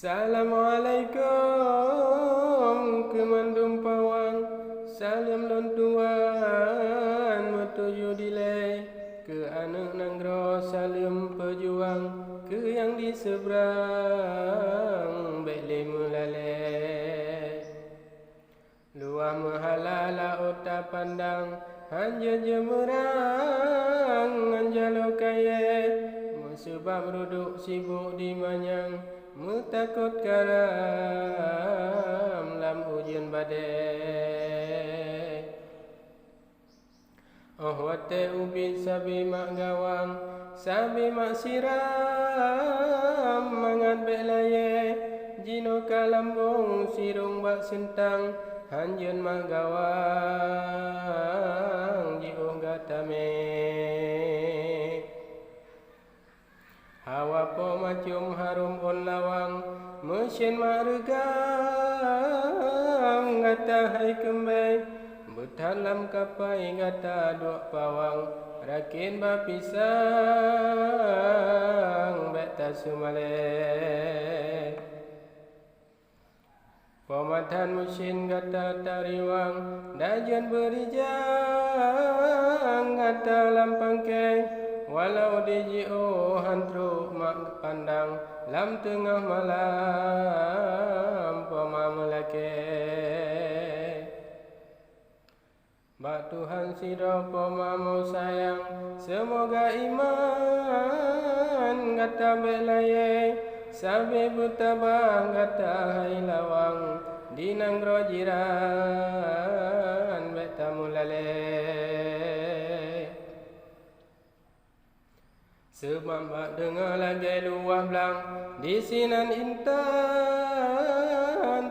Assalamualaikum kemandung pawang, salam lontuan metuju dilai, ke anak nanggro salam pejuang, ke yang di seberang bele melalai. Luah mahalala ota pandang, hanja jemerang anjalo kaya, sebab duduk sibuk di manyang, metakut karam lam hujan badai. Oh wate ubi sabi mak gawang, sabi mak siram mangat belaye, jino kalambung sirung bak sentang, hanjen mak gawang jiung gatame. Hawa po macum harum on lawang, mesin mak regam, gata hai kembay, betalam kapai gata dua pawang, rakin bapisang, beta sumale. Pematan mesin gata tariwang, dajan berijang, gata lampang keng, walau DJO hantru mak pandang, lam tengah malam pema melake. Bak Tuhan siro pema mau sayang, semoga iman gata belaye, sabe butabah gata hai lawang, dinanggro jiran beta mulale. Sebab bak dengar lagi luah belang, di sinan intan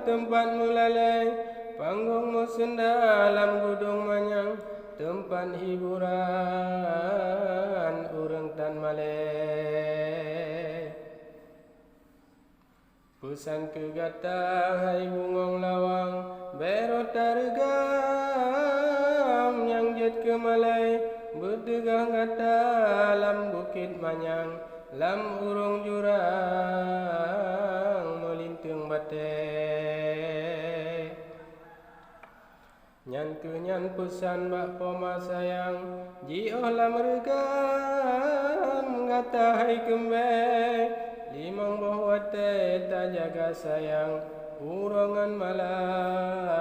tempat mulalai, panggung musun dalam gudung manyang, tempat hiburan urang tan malai. Pusan ke gata hai bungong lawang, berota regam yang jet ke malai, berdegah gata lam bukit manyang, lam urung jurang melintung batai. Nyan ke nyan pusan bak poma sayang, jioh lam regam gata hai kembay, limang boh wate tak jaga sayang, urongan malam